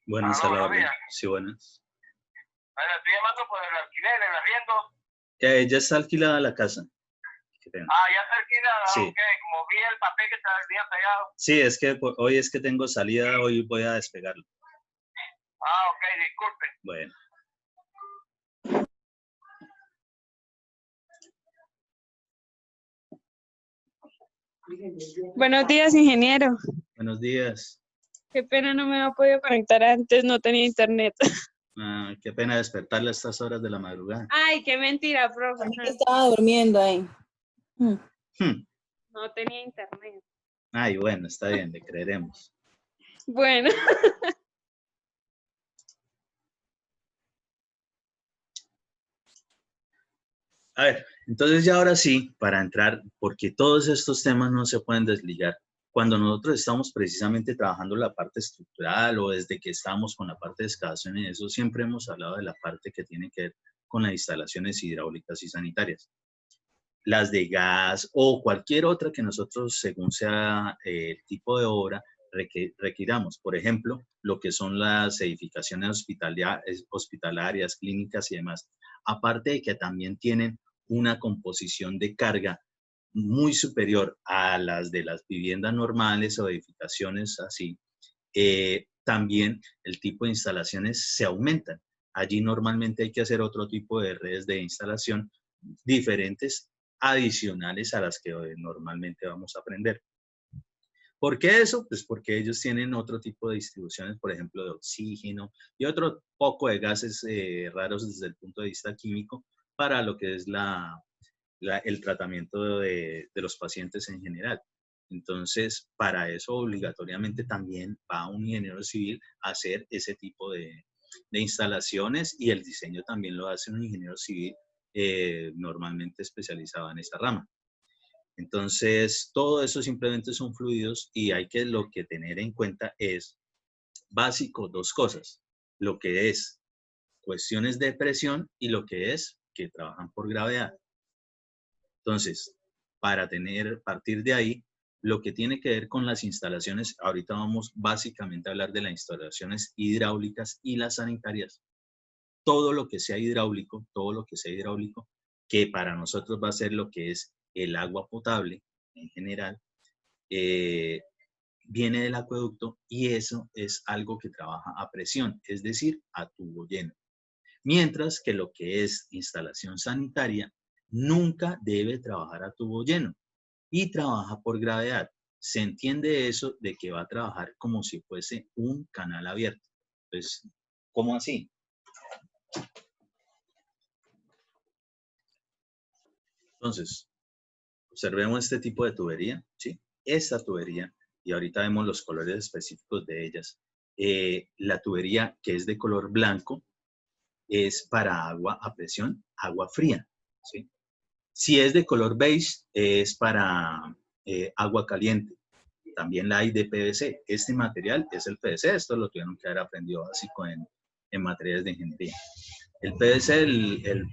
Buenas a la orden. Sí, buenas. Estoy llamando por el alquiler, el arriendo. Ya está alquilada la casa. Ya está alquilada. Sí. Ok, como vi el papel que tenía pegado. Sí, es que hoy es que tengo salida, hoy voy a despegarlo. Ok, disculpe. Bueno. Buenos días, ingeniero. Buenos días. Qué pena no me había podido conectar antes, no tenía internet. Qué pena despertarle a estas horas de la madrugada. Ay, qué mentira, profe. Estaba durmiendo ahí. No tenía internet. Ay, bueno, está bien, le creeremos. Bueno. A ver, entonces ya ahora sí, para entrar, porque todos estos temas no se pueden desligar. Cuando nosotros estamos precisamente trabajando la parte estructural o desde que estamos con la parte de excavación y eso, siempre hemos hablado de la parte que tiene que ver con las instalaciones hidráulicas y sanitarias. Las de gas o cualquier otra que nosotros, según sea el tipo de obra, requiramos. Por ejemplo, lo que son las edificaciones hospitalarias, clínicas y demás. Aparte de que también tienen una composición de carga muy superior a las de las viviendas normales o edificaciones así, también el tipo de instalaciones se aumentan. Allí normalmente hay que hacer otro tipo de redes de instalación diferentes, adicionales a las que normalmente vamos a aprender. ¿Por qué eso? Pues porque ellos tienen otro tipo de distribuciones, por ejemplo, de oxígeno y otro poco de gases raros desde el punto de vista químico para lo que es el tratamiento de los pacientes en general. Entonces, para eso obligatoriamente también va un ingeniero civil a hacer ese tipo de instalaciones, y el diseño también lo hace un ingeniero civil normalmente especializado en esa rama. Entonces, todo eso simplemente son fluidos, y lo que tener en cuenta es básico dos cosas: lo que es cuestiones de presión y lo que es que trabajan por gravedad. Entonces, partir de ahí, lo que tiene que ver con las instalaciones, ahorita vamos básicamente a hablar de las instalaciones hidráulicas y las sanitarias. Todo lo que sea hidráulico, que para nosotros va a ser lo que es el agua potable en general, viene del acueducto, y eso es algo que trabaja a presión, es decir, a tubo lleno. Mientras que lo que es instalación sanitaria nunca debe trabajar a tubo lleno y trabaja por gravedad. Se entiende eso de que va a trabajar como si fuese un canal abierto. Entonces, ¿cómo así? Entonces, observemos este tipo de tubería, ¿sí? Esta tubería, y ahorita vemos los colores específicos de ellas. La tubería que es de color blanco es para agua a presión, agua fría, ¿sí? Si es de color beige, es para agua caliente. También la hay de PVC. Este material es el PVC. Esto lo tuvieron que haber aprendido básico en materias de ingeniería. El PVC, el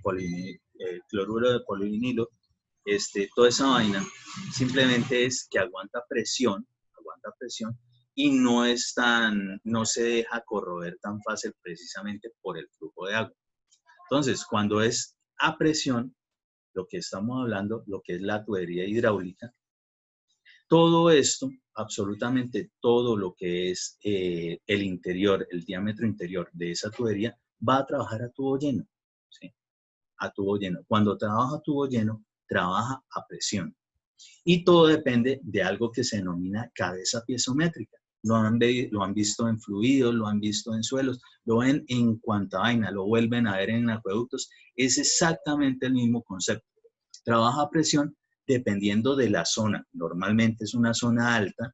cloruro de polivinilo, toda esa vaina, simplemente es que aguanta presión, y no se deja corroer tan fácil precisamente por el flujo de agua. Entonces, cuando es a presión, lo que estamos hablando, lo que es la tubería hidráulica, todo esto, absolutamente todo lo que es el interior, el diámetro interior de esa tubería, va a trabajar a tubo lleno, ¿sí? A tubo lleno. Cuando trabaja a tubo lleno, trabaja a presión. Y todo depende de algo que se denomina cabeza piezométrica. Lo han visto en fluidos, lo han visto en suelos, lo ven en cuanta vaina, lo vuelven a ver en acueductos. Es exactamente el mismo concepto. Trabaja a presión dependiendo de la zona. Normalmente es una zona alta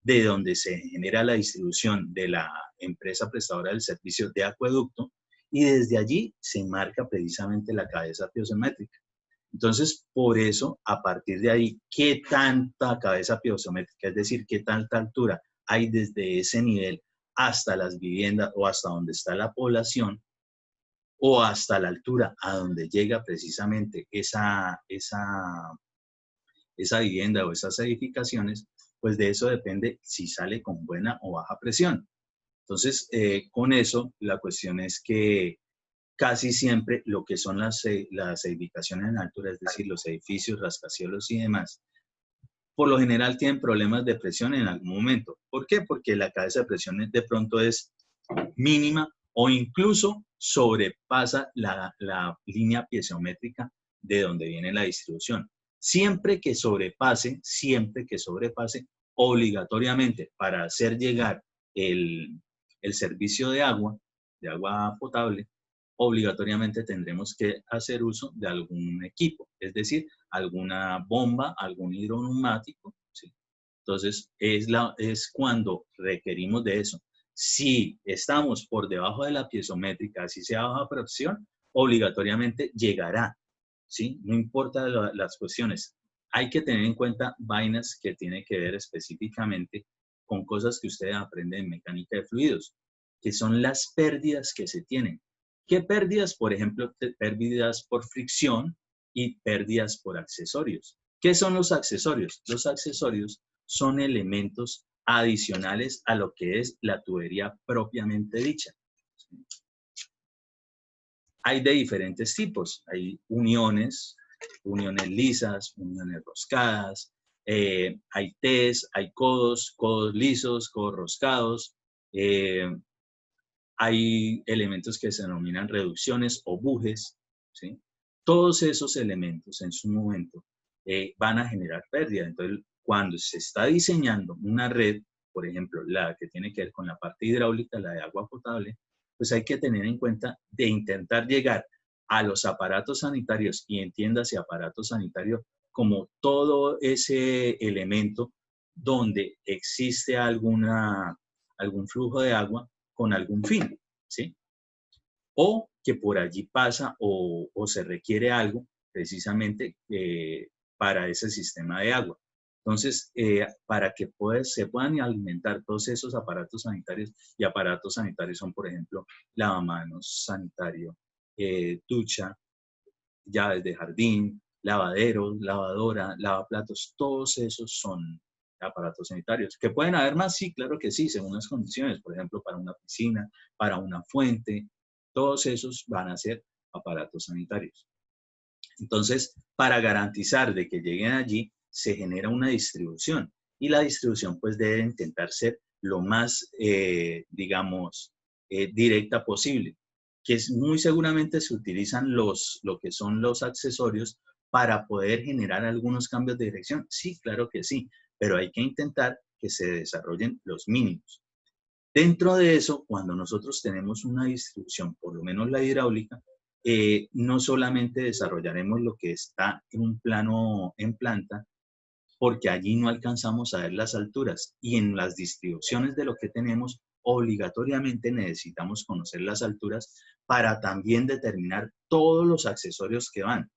de donde se genera la distribución de la empresa prestadora del servicio de acueducto, y desde allí se marca precisamente la cabeza piezométrica. Entonces, por eso, a partir de ahí, ¿qué tanta cabeza piezométrica, es decir, qué tanta altura hay desde ese nivel hasta las viviendas o hasta donde está la población, o hasta la altura a donde llega precisamente esa vivienda o esas edificaciones? Pues de eso depende si sale con buena o baja presión. Entonces, con eso, la cuestión es que casi siempre lo que son las edificaciones en altura, es decir, los edificios, rascacielos y demás, por lo general tienen problemas de presión en algún momento. ¿Por qué? Porque la cabeza de presión de pronto es mínima o incluso sobrepasa la línea piezométrica de donde viene la distribución. Siempre que sobrepase, obligatoriamente, para hacer llegar el servicio de agua potable, obligatoriamente tendremos que hacer uso de algún equipo, es decir, alguna bomba, algún hidroneumático, ¿sí? Entonces, es cuando requerimos de eso. Si estamos por debajo de la piezométrica, si sea baja presión, obligatoriamente llegará, ¿sí? No importa las cuestiones. Hay que tener en cuenta vainas que tienen que ver específicamente con cosas que ustedes aprenden en mecánica de fluidos, que son las pérdidas que se tienen. ¿Qué pérdidas? Por ejemplo, pérdidas por fricción y pérdidas por accesorios. ¿Qué son los accesorios? Los accesorios son elementos adicionales a lo que es la tubería propiamente dicha. Hay de diferentes tipos. Hay uniones lisas, uniones roscadas, hay T's, hay codos lisos, codos roscados. Hay elementos que se denominan reducciones o bujes, ¿sí? Todos esos elementos en su momento van a generar pérdida. Entonces, cuando se está diseñando una red, por ejemplo, la que tiene que ver con la parte hidráulica, la de agua potable, pues hay que tener en cuenta de intentar llegar a los aparatos sanitarios, y entiéndase aparato sanitario como todo ese elemento donde existe algún flujo de agua con algún fin, ¿sí? O que por allí pasa o se requiere algo precisamente para ese sistema de agua. Entonces, para que se puedan alimentar todos esos aparatos sanitarios, y aparatos sanitarios son, por ejemplo, lavamanos sanitario, ducha, llaves de jardín, lavaderos, lavadora, lavaplatos, todos esos son aparatos sanitarios. ¿Que pueden haber más? Sí, claro que sí, según las condiciones, por ejemplo, para una piscina, para una fuente, todos esos van a ser aparatos sanitarios. Entonces, para garantizar de que lleguen allí, se genera una distribución, y la distribución pues debe intentar ser lo más, digamos, directa posible, que muy seguramente se utilizan lo que son los accesorios para poder generar algunos cambios de dirección. Sí, claro que sí, pero hay que intentar que se desarrollen los mínimos. Dentro de eso, cuando nosotros tenemos una distribución, por lo menos la hidráulica, no solamente desarrollaremos lo que está en un plano en planta, porque allí no alcanzamos a ver las alturas, y en las distribuciones de lo que tenemos, obligatoriamente necesitamos conocer las alturas para también determinar todos los accesorios que van.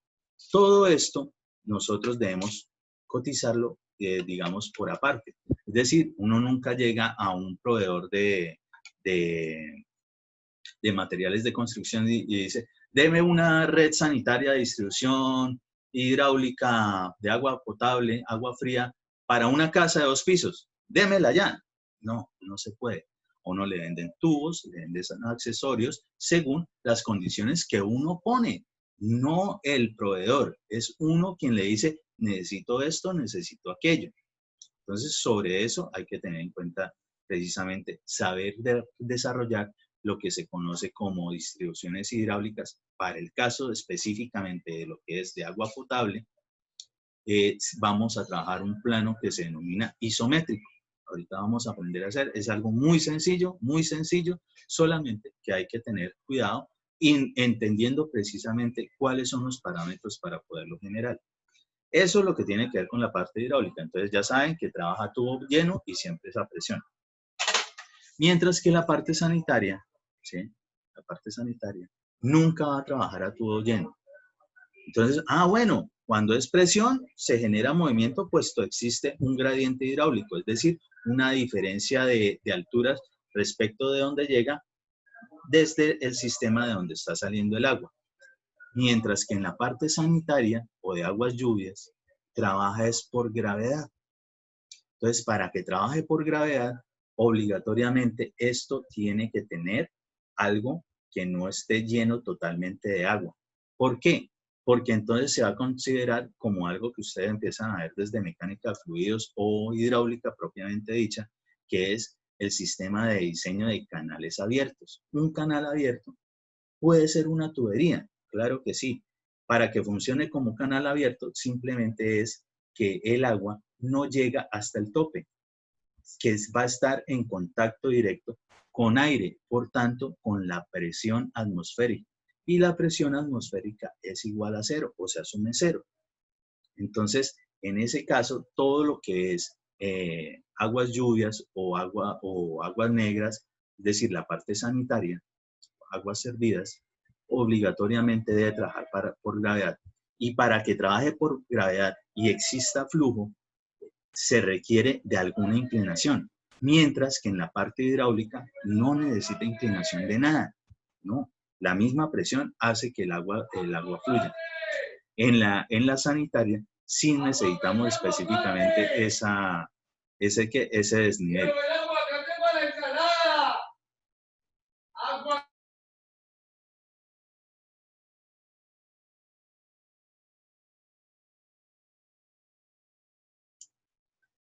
Todo esto nosotros debemos cotizarlo, digamos, por aparte. Es decir, uno nunca llega a un proveedor de materiales de construcción y dice, deme una red sanitaria de distribución hidráulica de agua potable, agua fría, para una casa de 2 pisos, démela ya. No, no se puede. O no le venden tubos, le venden accesorios según las condiciones que uno pone, no el proveedor. Es uno quien le dice, necesito esto, necesito aquello. Entonces, sobre eso hay que tener en cuenta precisamente saber desarrollar lo que se conoce como distribuciones hidráulicas. Para el caso específicamente de lo que es de agua potable, vamos a trabajar un plano que se denomina isométrico. Ahorita vamos a aprender a hacer, es algo muy sencillo, solamente que hay que tener cuidado entendiendo precisamente cuáles son los parámetros para poderlo generar. Eso es lo que tiene que ver con la parte hidráulica. Entonces ya saben que trabaja tubo lleno y siempre es a presión. Mientras que la parte sanitaria, ¿sí? La parte sanitaria nunca va a trabajar a tubo lleno. Entonces, bueno, cuando es presión se genera movimiento puesto existe un gradiente hidráulico, es decir, una diferencia de alturas respecto de donde llega desde el sistema de donde está saliendo el agua. Mientras que en la parte sanitaria o de aguas lluvias, trabaja es por gravedad. Entonces, para que trabaje por gravedad, obligatoriamente esto tiene que tener algo que no esté lleno totalmente de agua. ¿Por qué? Porque entonces se va a considerar como algo que ustedes empiezan a ver desde mecánica de fluidos o hidráulica propiamente dicha, que es el sistema de diseño de canales abiertos. Un canal abierto puede ser una tubería, claro que sí. Para que funcione como canal abierto, simplemente es que el agua no llega hasta el tope, que va a estar en contacto directo con aire, por tanto, con la presión atmosférica. Y la presión atmosférica es igual a 0, o se asume 0. Entonces, en ese caso, todo lo que es aguas lluvias o aguas negras, es decir, la parte sanitaria, aguas servidas, obligatoriamente debe trabajar por gravedad. Y para que trabaje por gravedad y exista flujo, se requiere de alguna inclinación, mientras que en la parte hidráulica no necesita inclinación de nada, ¿no? La misma presión hace que el agua fluya. En la sanitaria sí necesitamos específicamente ese desnivel.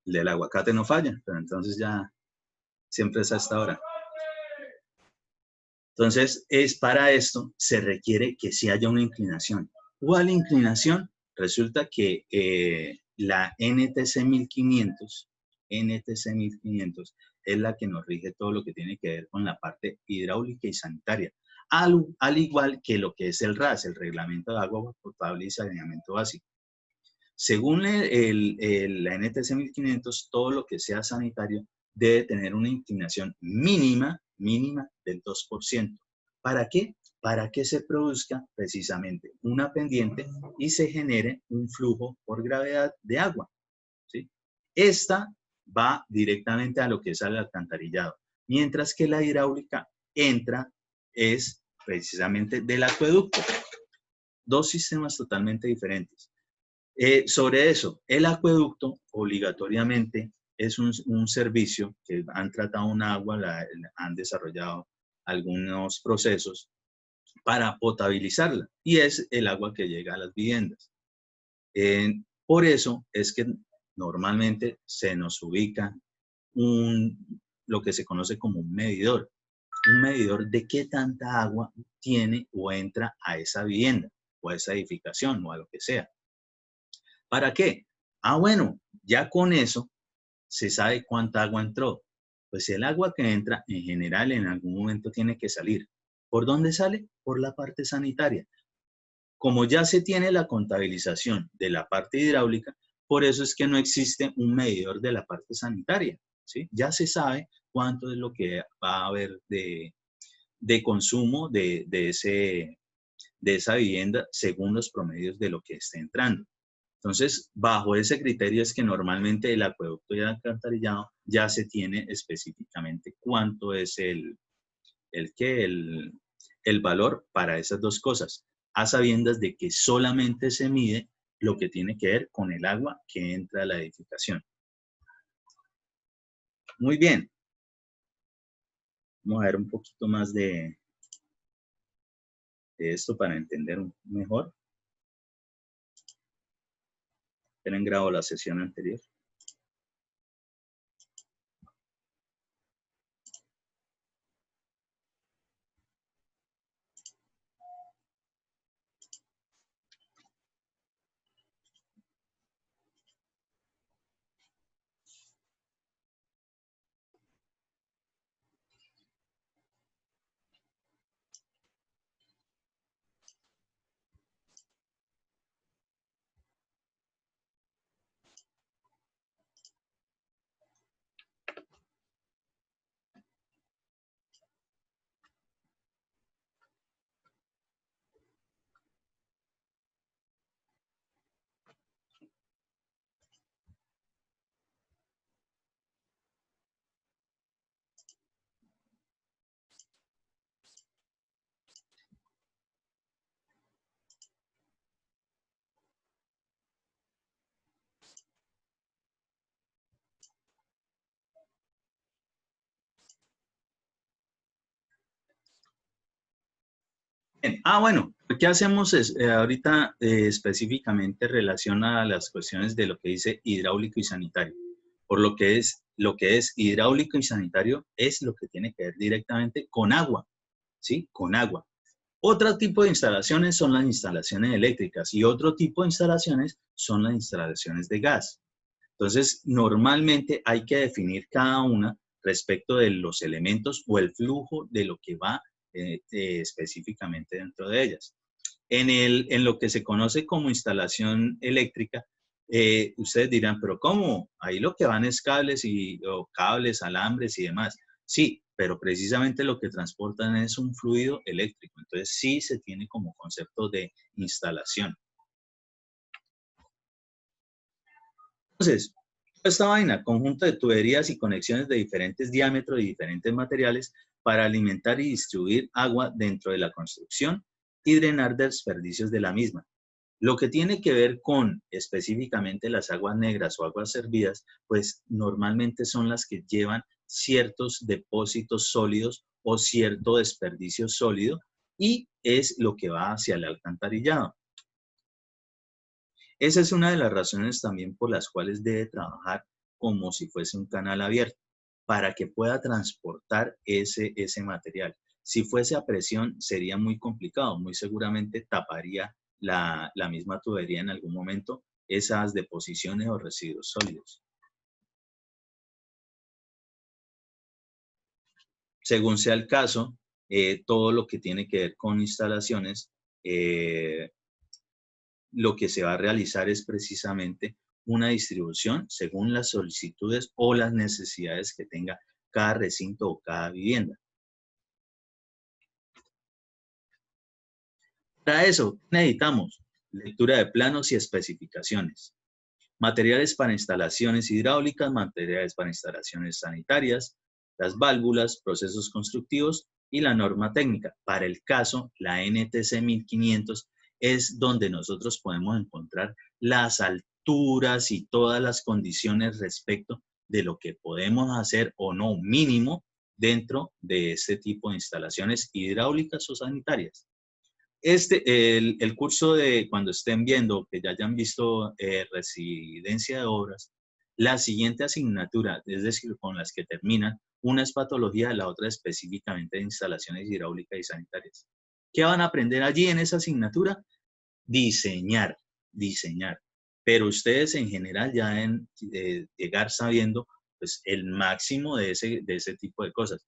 El del aguacate no falla, pero entonces ya siempre es a esta hora. Entonces, para esto se requiere que sí haya una inclinación. ¿Cuál inclinación? Resulta que la NTC 1500, NTC 1500 es la que nos rige todo lo que tiene que ver con la parte hidráulica y sanitaria, al igual que lo que es el RAS, el Reglamento de Agua Potable y Saneamiento Básico. Según la NTC 1500, todo lo que sea sanitario debe tener una inclinación mínima del 2%. ¿Para qué? Para que se produzca precisamente una pendiente y se genere un flujo por gravedad de agua, ¿sí? Esta va directamente a lo que es el alcantarillado, mientras que la hidráulica es precisamente del acueducto. Dos sistemas totalmente diferentes. Sobre eso, el acueducto obligatoriamente es un servicio que han tratado un agua, han desarrollado algunos procesos para potabilizarla y es el agua que llega a las viviendas. Por eso es que normalmente se nos ubica lo que se conoce como un medidor de qué tanta agua tiene o entra a esa vivienda o a esa edificación o a lo que sea. ¿Para qué? Bueno, ya con eso se sabe cuánta agua entró. Pues el agua que entra, en general, en algún momento tiene que salir. ¿Por dónde sale? Por la parte sanitaria. Como ya se tiene la contabilización de la parte hidráulica, por eso es que no existe un medidor de la parte sanitaria, ¿sí? Ya se sabe cuánto es lo que va a haber de consumo de esa vivienda según los promedios de lo que esté entrando. Entonces, bajo ese criterio es que normalmente el acueducto y el alcantarillado ya se tiene específicamente cuánto es el valor para esas dos cosas, a sabiendas de que solamente se mide lo que tiene que ver con el agua que entra a la edificación. Muy bien. Vamos a ver un poquito más de esto para entender mejor. ¿Tienen grabado la sesión anterior? Bien. Bueno, ¿qué hacemos ahorita específicamente en relación a las cuestiones de lo que dice hidráulico y sanitario? Por lo que es hidráulico y sanitario es lo que tiene que ver directamente con agua, ¿sí? Con agua. Otro tipo de instalaciones son las instalaciones eléctricas y otro tipo de instalaciones son las instalaciones de gas. Entonces, normalmente hay que definir cada una respecto de los elementos o el flujo de lo que va específicamente dentro de ellas. En lo que se conoce como instalación eléctrica, ustedes dirán, pero ¿cómo? Ahí lo que van es cables, cables, alambres y demás. Sí, pero precisamente lo que transportan es un fluido eléctrico. Entonces, sí se tiene como concepto de instalación. Entonces, esta vaina, conjunto de tuberías y conexiones de diferentes diámetros y diferentes materiales para alimentar y distribuir agua dentro de la construcción y drenar desperdicios de la misma. Lo que tiene que ver con específicamente las aguas negras o aguas servidas, pues normalmente son las que llevan ciertos depósitos sólidos o cierto desperdicio sólido y es lo que va hacia el alcantarillado. Esa es una de las razones también por las cuales debe trabajar como si fuese un canal abierto, para que pueda transportar ese material. Si fuese a presión sería muy complicado, muy seguramente taparía la misma tubería en algún momento esas deposiciones o residuos sólidos. Según sea el caso, todo lo que tiene que ver con instalaciones, lo que se va a realizar es precisamente una distribución según las solicitudes o las necesidades que tenga cada recinto o cada vivienda. Para eso necesitamos lectura de planos y especificaciones, materiales para instalaciones hidráulicas, materiales para instalaciones sanitarias, las válvulas, procesos constructivos y la norma técnica. Para el caso, la NTC 1500 es donde nosotros podemos encontrar las alturas y todas las condiciones respecto de lo que podemos hacer o no mínimo dentro de este tipo de instalaciones hidráulicas o sanitarias. El curso de cuando estén viendo, que ya hayan visto residencia de obras, la siguiente asignatura, es decir, con las que terminan, una es patología, la otra específicamente de instalaciones hidráulicas y sanitarias. ¿Qué van a aprender allí en esa asignatura? Diseñar. Pero ustedes en general ya deben llegar sabiendo pues, el máximo de ese tipo de cosas.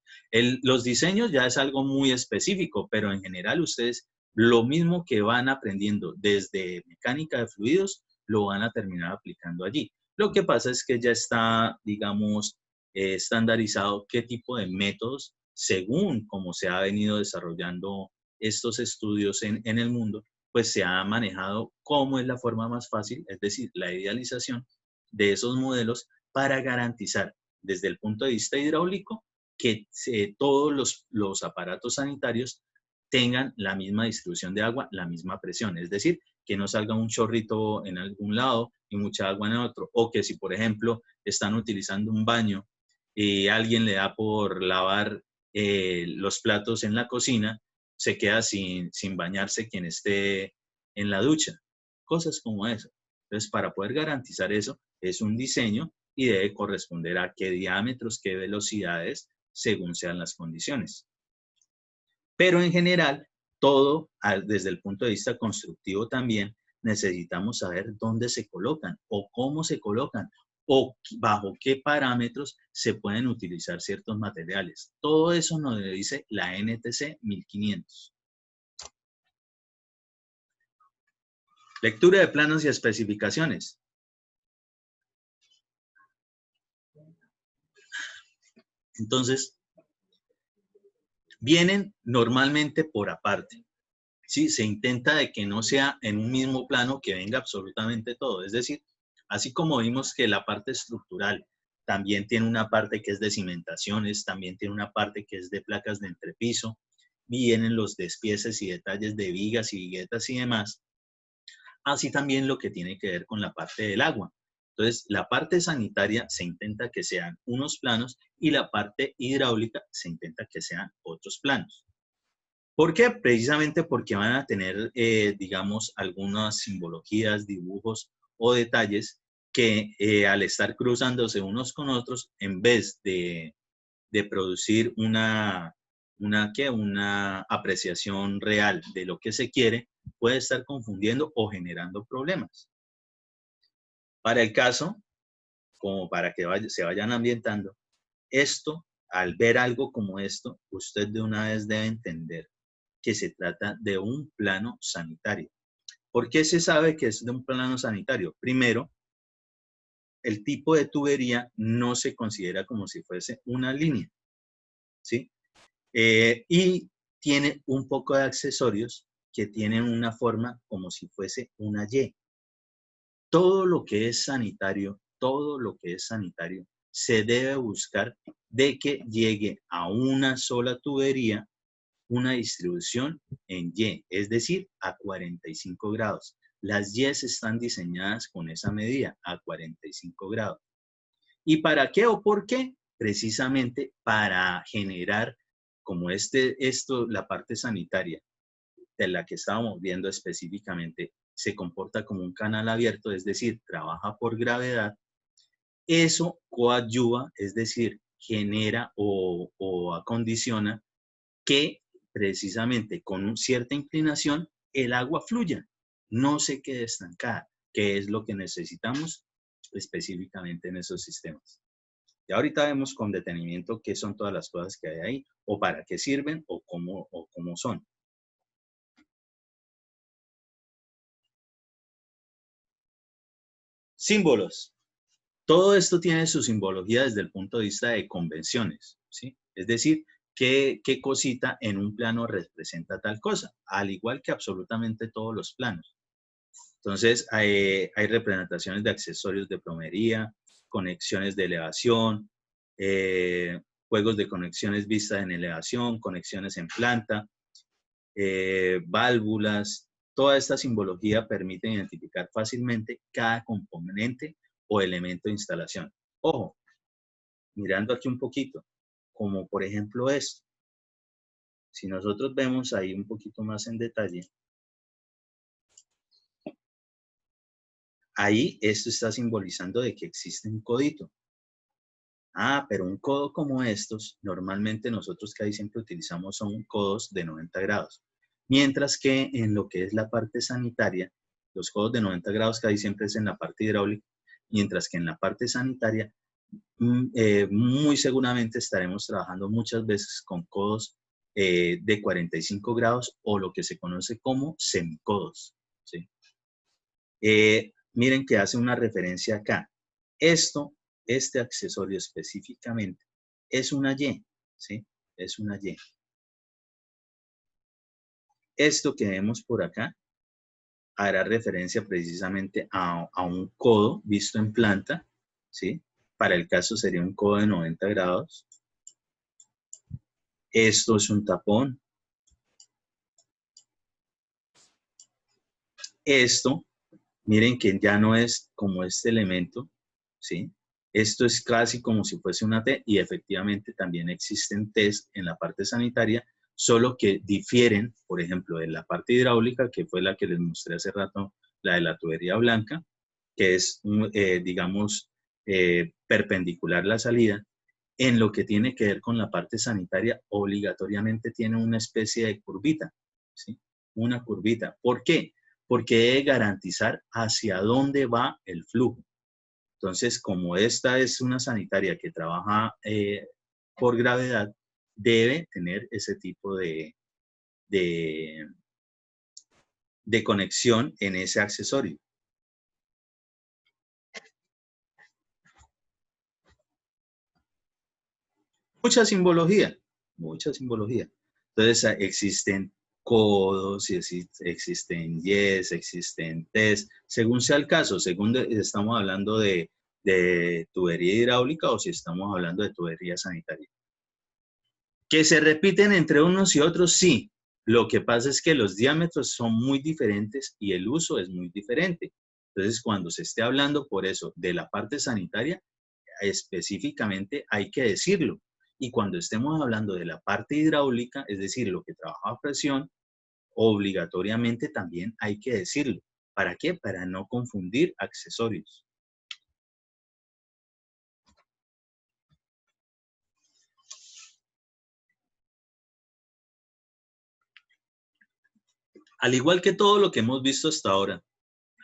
Los diseños ya es algo muy específico, pero en general ustedes lo mismo que van aprendiendo desde mecánica de fluidos, lo van a terminar aplicando allí. Lo que pasa es que ya está, digamos, estandarizado qué tipo de métodos, según cómo se ha venido desarrollando estos estudios en el mundo, pues se ha manejado cómo es la forma más fácil, es decir, la idealización de esos modelos para garantizar desde el punto de vista hidráulico que todos los aparatos sanitarios tengan la misma distribución de agua, la misma presión, es decir, que no salga un chorrito en algún lado y mucha agua en otro, o que si, por ejemplo, están utilizando un baño y alguien le da por lavar los platos en la cocina, se queda sin bañarse quien esté en la ducha. Cosas como eso. Entonces, para poder garantizar eso, es un diseño y debe corresponder a qué diámetros, qué velocidades, según sean las condiciones. Pero en general, todo, desde el punto de vista constructivo también, necesitamos saber dónde se colocan o cómo se colocan o bajo qué parámetros se pueden utilizar ciertos materiales. Todo eso nos lo dice la NTC 1500. Lectura de planos y especificaciones. Entonces, vienen normalmente por aparte. ¿Sí? Se intenta de que no sea en un mismo plano que venga absolutamente todo. Es decir, así como vimos que la parte estructural también tiene una parte que es de cimentaciones, también tiene una parte que es de placas de entrepiso, vienen los despieces y detalles de vigas y viguetas y demás. Así también lo que tiene que ver con la parte del agua. Entonces, la parte sanitaria se intenta que sean unos planos y la parte hidráulica se intenta que sean otros planos. ¿Por qué? Precisamente porque van a tener, digamos, algunas simbologías, dibujos o detalles que al estar cruzándose unos con otros, en vez de producir una apreciación real de lo que se quiere, puede estar confundiendo o generando problemas. Para el caso, como para que se vayan ambientando, esto, al ver algo como esto, usted de una vez debe entender que se trata de un plano sanitario. ¿Por qué se sabe que es de un plano sanitario? Primero, el tipo de tubería no se considera como si fuese una línea, ¿sí? Y tiene un poco de accesorios que tienen una forma como si fuese una Y. Todo lo que es sanitario, se debe buscar de que llegue a una sola tubería una distribución en Y, es decir, a 45 grados. Las Y están diseñadas con esa medida, a 45 grados. ¿Y para qué o por qué? Precisamente para generar, como la parte sanitaria de la que estábamos viendo específicamente, se comporta como un canal abierto, es decir, trabaja por gravedad, eso coadyuva, es decir, genera o acondiciona que precisamente con cierta inclinación el agua fluya, no se quede estancada. qué es lo que necesitamos específicamente en esos sistemas. Y ahorita vemos con detenimiento qué son todas las cosas que hay ahí, o para qué sirven, o cómo son. Símbolos. Todo esto tiene su simbología desde el punto de vista de convenciones, ¿sí? Es decir, qué cosita en un plano representa tal cosa, al igual que absolutamente todos los planos. Entonces, hay representaciones de accesorios de plomería, conexiones de elevación, juegos de conexiones vistas en elevación, conexiones en planta, válvulas. Toda esta simbología permite identificar fácilmente cada componente o elemento de instalación. Ojo, mirando aquí un poquito, como por ejemplo esto. Si nosotros vemos ahí un poquito más en detalle, ahí esto está simbolizando de que existe un codito. Ah, pero un codo como estos, normalmente nosotros que ahí siempre utilizamos son codos de 90 grados. Mientras que en lo que es la parte sanitaria, los codos de 90 grados que ahí siempre es en la parte hidráulica, mientras que en la parte sanitaria, muy seguramente estaremos trabajando muchas veces con codos de 45 grados o lo que se conoce como semicodos, ¿sí? Miren que hace una referencia acá. Este accesorio específicamente es una Y, ¿sí? Es una Y. Esto que vemos por acá hará referencia precisamente a un codo visto en planta, ¿sí? Para el caso sería un codo de 90 grados. Esto es un tapón. Esto, miren que ya no es como este elemento, ¿sí? Esto es casi como si fuese una T y efectivamente también existen T's en la parte sanitaria, solo que difieren, por ejemplo, de la parte hidráulica, que fue la que les mostré hace rato, la de la tubería blanca, que es, digamos, perpendicular la salida. En lo que tiene que ver con la parte sanitaria, obligatoriamente tiene una especie de curvita, ¿sí? Una curvita. ¿Por qué? Porque debe garantizar hacia dónde va el flujo. Entonces, como esta es una sanitaria que trabaja por gravedad, debe tener ese tipo de conexión en ese accesorio. Mucha simbología, mucha simbología. Entonces, existen codos, existen yes, existen tes, según sea el caso, según estamos hablando de tubería hidráulica o si estamos hablando de tubería sanitaria. ¿Que se repiten entre unos y otros? Sí. Lo que pasa es que los diámetros son muy diferentes y el uso es muy diferente. Entonces, cuando se esté hablando por eso de la parte sanitaria, específicamente hay que decirlo. Y cuando estemos hablando de la parte hidráulica, es decir, lo que trabaja a presión, obligatoriamente también hay que decirlo. ¿Para qué? Para no confundir accesorios. Al igual que todo lo que hemos visto hasta ahora,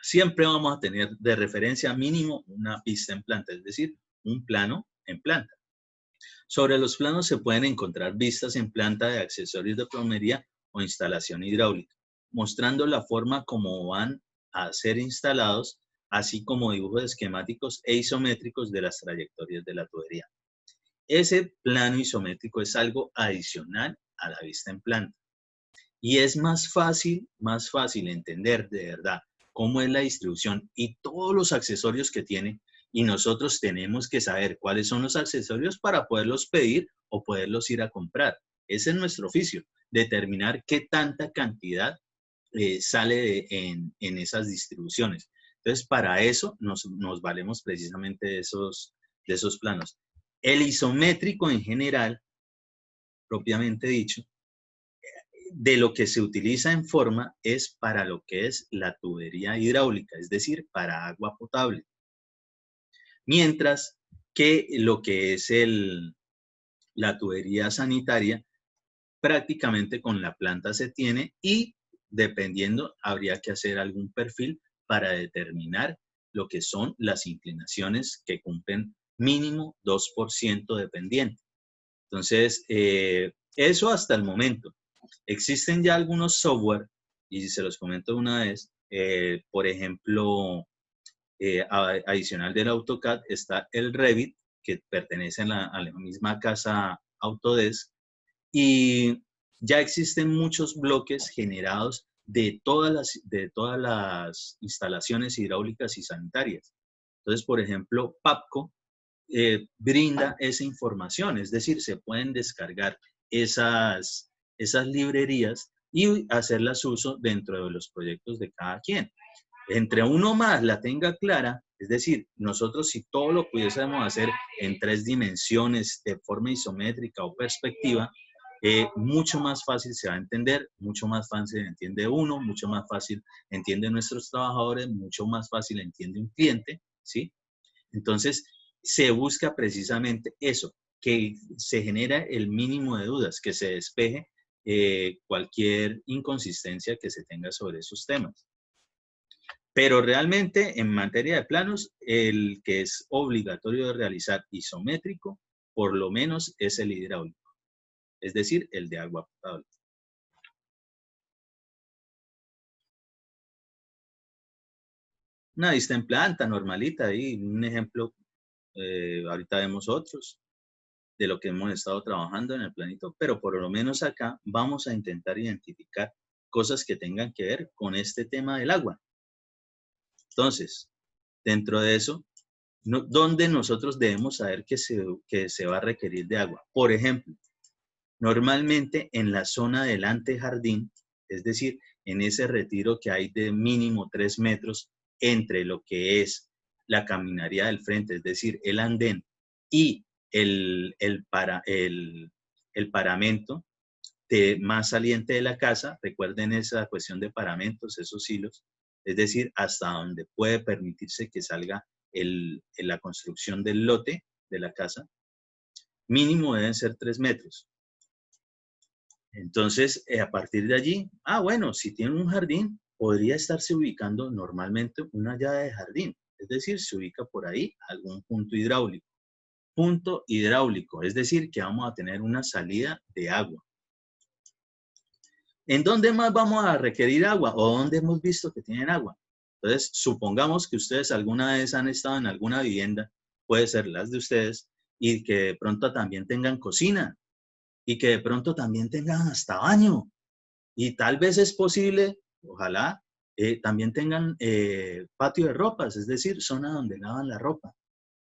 siempre vamos a tener de referencia mínimo una pista en planta, es decir, un plano en planta. Sobre los planos se pueden encontrar vistas en planta de accesorios de plomería o instalación hidráulica, mostrando la forma como van a ser instalados, así como dibujos esquemáticos e isométricos de las trayectorias de la tubería. Ese plano isométrico es algo adicional a la vista en planta. Y es más fácil entender de verdad cómo es la distribución y todos los accesorios que tiene. Y nosotros tenemos que saber cuáles son los accesorios para poderlos pedir o poderlos ir a comprar. Ese es nuestro oficio, determinar qué tanta cantidad sale en esas distribuciones. Entonces, para eso nos valemos precisamente de esos planos. El isométrico en general, propiamente dicho, de lo que se utiliza en forma es para lo que es la tubería hidráulica, es decir, para agua potable. Mientras que lo que es la tubería sanitaria, prácticamente con la planta se tiene y dependiendo habría que hacer algún perfil para determinar lo que son las inclinaciones que cumplen mínimo 2% de pendiente. Entonces, eso hasta el momento. Existen ya algunos software, y se los comento una vez, por ejemplo, adicional del AutoCAD está el Revit, que pertenece a la misma casa Autodesk, y ya existen muchos bloques generados de todas las instalaciones hidráulicas y sanitarias. Entonces, por ejemplo, PAPCO brinda esa información, es decir, se pueden descargar esas librerías y hacerlas uso dentro de los proyectos de cada quien. Entre uno más la tenga clara, es decir, nosotros si todo lo pudiésemos hacer en 3 dimensiones, de forma isométrica o perspectiva, mucho más fácil se va a entender, mucho más fácil entiende uno, mucho más fácil entiende nuestros trabajadores, mucho más fácil entiende un cliente, ¿sí? Entonces, se busca precisamente eso, que se genera el mínimo de dudas, que se despeje cualquier inconsistencia que se tenga sobre esos temas. Pero realmente en materia de planos, el que es obligatorio de realizar isométrico, por lo menos es el hidráulico, es decir, el de agua potable. Una vista en planta normalita, ahí un ejemplo, ahorita vemos otros de lo que hemos estado trabajando en el planito, pero por lo menos acá vamos a intentar identificar cosas que tengan que ver con este tema del agua. Entonces, dentro de eso, ¿dónde nosotros debemos saber que se va a requerir de agua? Por ejemplo, normalmente en la zona del antejardín, es decir, en ese retiro que hay de mínimo 3 metros entre lo que es la caminaría del frente, es decir, el andén y el paramento más saliente de la casa. Recuerden esa cuestión de paramentos, esos hilos, es decir, hasta donde puede permitirse que salga la construcción del lote de la casa, mínimo deben ser 3 metros. Entonces, a partir de allí, bueno, si tiene un jardín, podría estarse ubicando normalmente una llave de jardín, es decir, se ubica por ahí algún punto hidráulico. Punto hidráulico, es decir, que vamos a tener una salida de agua. ¿En dónde más vamos a requerir agua o dónde hemos visto que tienen agua? Entonces, supongamos que ustedes alguna vez han estado en alguna vivienda, puede ser las de ustedes, y que de pronto también tengan cocina y que de pronto también tengan hasta baño. Y tal vez es posible, ojalá, también tengan patio de ropas, es decir, zona donde lavan la ropa.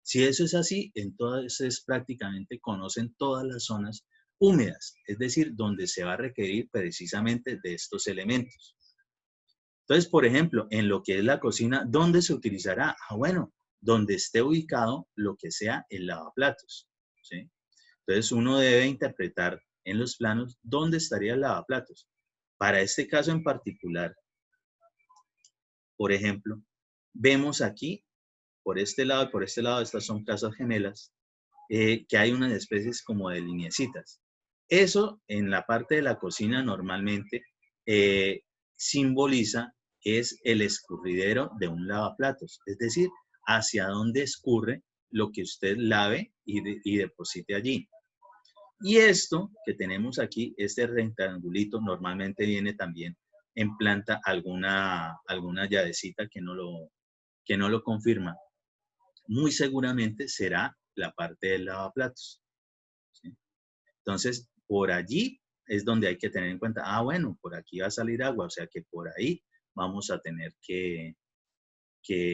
Si eso es así, entonces prácticamente conocen todas las zonas húmedas, es decir, donde se va a requerir precisamente de estos elementos. Entonces, por ejemplo, en lo que es la cocina, ¿dónde se utilizará? Bueno, donde esté ubicado lo que sea el lavaplatos, ¿sí? Entonces, uno debe interpretar en los planos dónde estaría el lavaplatos. Para este caso en particular, por ejemplo, vemos aquí, por este lado y por este lado, estas son casas gemelas, que hay unas especies como de lineecitas. Eso en la parte de la cocina normalmente simboliza es el escurridero de un lavaplatos, es decir, hacia dónde escurre lo que usted lave y deposite allí. Y esto que tenemos aquí, este rectangulito, normalmente viene también en planta alguna llavecita que no lo confirma. Muy seguramente será la parte del lavaplatos, ¿sí? Entonces, por allí es donde hay que tener en cuenta, bueno, por aquí va a salir agua, o sea que por ahí vamos a tener que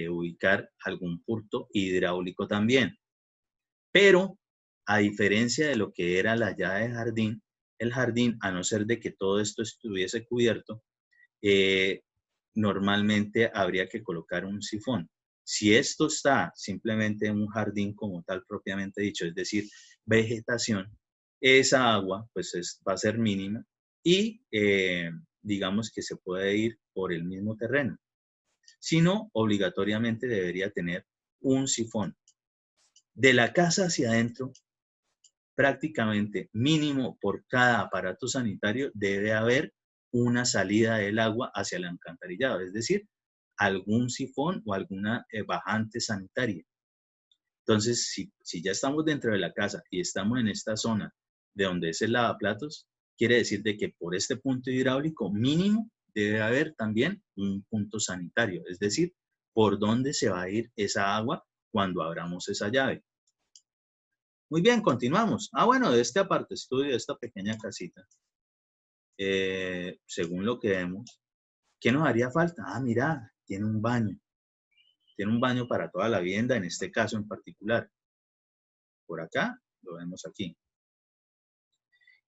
ubicar algún punto hidráulico también. Pero, a diferencia de lo que era la llave de jardín, el jardín, a no ser de que todo esto estuviese cubierto, normalmente habría que colocar un sifón. Si esto está simplemente en un jardín como tal propiamente dicho, es decir, vegetación, esa agua pues va a ser mínima y digamos que se puede ir por el mismo terreno. Si no, obligatoriamente debería tener un sifón. De la casa hacia adentro, prácticamente mínimo por cada aparato sanitario debe haber una salida del agua hacia el alcantarillado, es decir, algún sifón o alguna bajante sanitaria. Entonces, si ya estamos dentro de la casa y estamos en esta zona de donde es el lavaplatos, quiere decir de que por este punto hidráulico mínimo debe haber también un punto sanitario, es decir, por dónde se va a ir esa agua cuando abramos esa llave. Muy bien, continuamos. Bueno, de este aparte estudio, de esta pequeña casita, según lo que vemos, ¿qué nos haría falta? Mira, tiene un baño. Tiene un baño para toda la vivienda, en este caso en particular. Por acá, lo vemos aquí.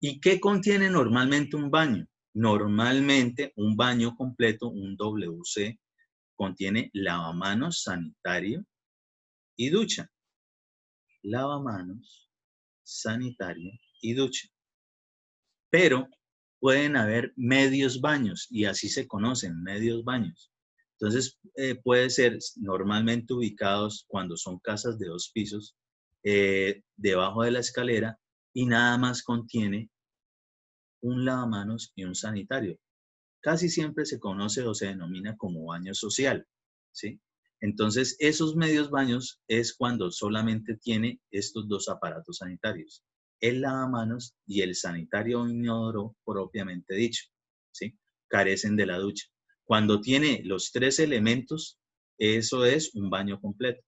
¿Y qué contiene normalmente un baño? Normalmente un baño completo, un WC, contiene lavamanos sanitario y ducha. Lavamanos, sanitario y ducha. Pero pueden haber medios baños y así se conocen, medios baños. Entonces, puede ser normalmente ubicados cuando son casas de 2 pisos, debajo de la escalera y nada más contiene un lavamanos y un sanitario. Casi siempre se conoce o se denomina como baño social, ¿sí? Entonces, esos medios baños es cuando solamente tiene estos 2 aparatos sanitarios, el lavamanos y el sanitario inodoro propiamente dicho, ¿sí? Carecen de la ducha. Cuando tiene los 3 elementos, eso es un baño completo.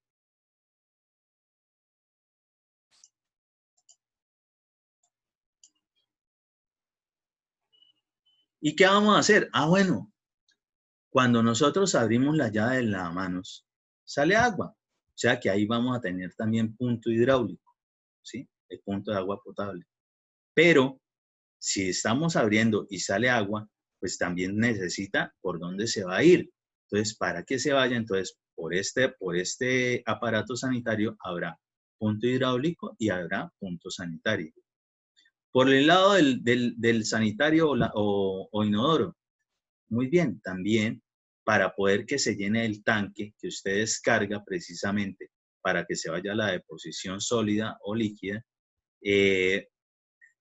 ¿Y qué vamos a hacer? Bueno, cuando nosotros abrimos la llave del lavamanos, sale agua. O sea que ahí vamos a tener también punto hidráulico, ¿sí? El punto de agua potable. Pero si estamos abriendo y sale agua, pues también necesita por dónde se va a ir. Entonces, para que se vaya, entonces, por este aparato sanitario habrá punto hidráulico y habrá punto sanitario. Por el lado del sanitario o inodoro, muy bien, también para poder que se llene el tanque que usted descarga precisamente para que se vaya a la deposición sólida o líquida,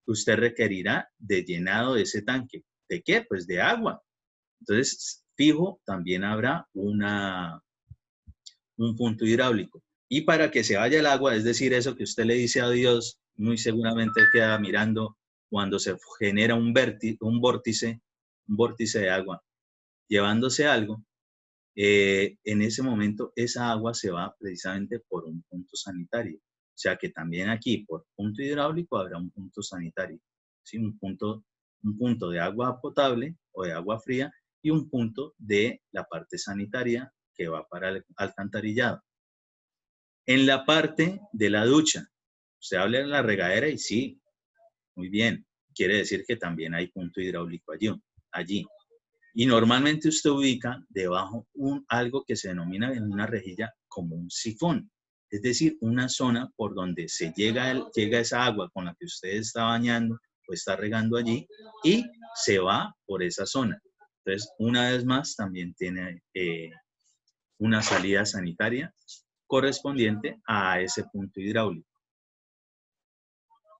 usted requerirá de llenado de ese tanque. ¿De qué? Pues de agua. Entonces, fijo, también habrá un punto hidráulico. Y para que se vaya el agua, es decir, eso que usted le dice a Dios, muy seguramente queda mirando cuando se genera un vórtice de agua, llevándose algo, en ese momento esa agua se va precisamente por un punto sanitario. O sea que también aquí por punto hidráulico habrá un punto sanitario, ¿sí? Un punto de agua potable o de agua fría y un punto de la parte sanitaria que va para el alcantarillado. En la parte de la ducha, usted habla de la regadera y sí, muy bien, quiere decir que también hay punto hidráulico allí. Y normalmente usted ubica debajo algo que se denomina en una rejilla como un sifón. Es decir, una zona por donde se llega esa agua con la que usted está bañando o está regando allí y se va por esa zona. Entonces, una vez más, también tiene una salida sanitaria correspondiente a ese punto hidráulico.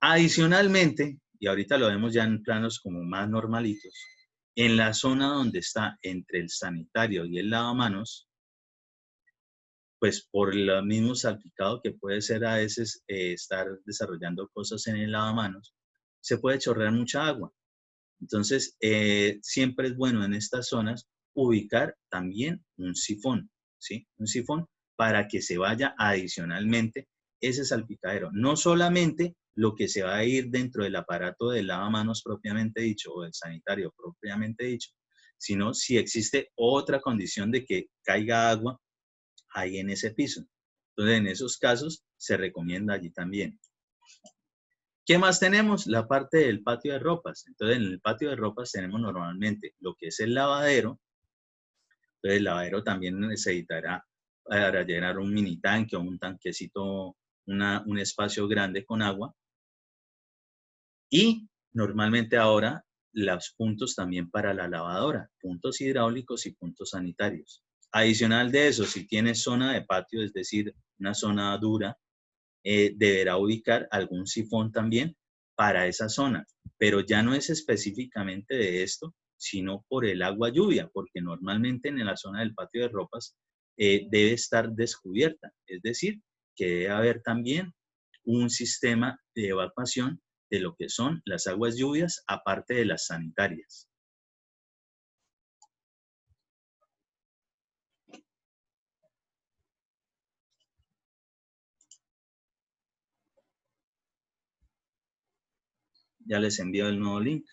Adicionalmente, y ahorita lo vemos ya en planos como más normalitos, en la zona donde está entre el sanitario y el lavamanos, pues por el mismo salpicado que puede ser a veces estar desarrollando cosas en el lavamanos, se puede chorrear mucha agua. Entonces, siempre es bueno en estas zonas ubicar también un sifón, ¿sí? Un sifón para que se vaya adicionalmente ese salpicadero. No solamente lo que se va a ir dentro del aparato del lavamanos propiamente dicho o del sanitario propiamente dicho, sino si existe otra condición de que caiga agua ahí en ese piso. Entonces, en esos casos se recomienda allí también. ¿Qué más tenemos? La parte del patio de ropas. Entonces, en el patio de ropas tenemos normalmente lo que es el lavadero. Entonces, el lavadero también necesitará para llenar un mini tanque o un tanquecito, un espacio grande con agua. Y normalmente ahora los puntos también para la lavadora, puntos hidráulicos y puntos sanitarios. Adicional de eso, si tiene zona de patio, es decir, una zona dura, deberá ubicar algún sifón también para esa zona, pero ya no es específicamente de esto, sino por el agua lluvia, porque normalmente en la zona del patio de ropas debe estar descubierta, es decir, que debe haber también un sistema de evacuación de lo que son las aguas lluvias, aparte de las sanitarias. Ya les envío el nuevo link.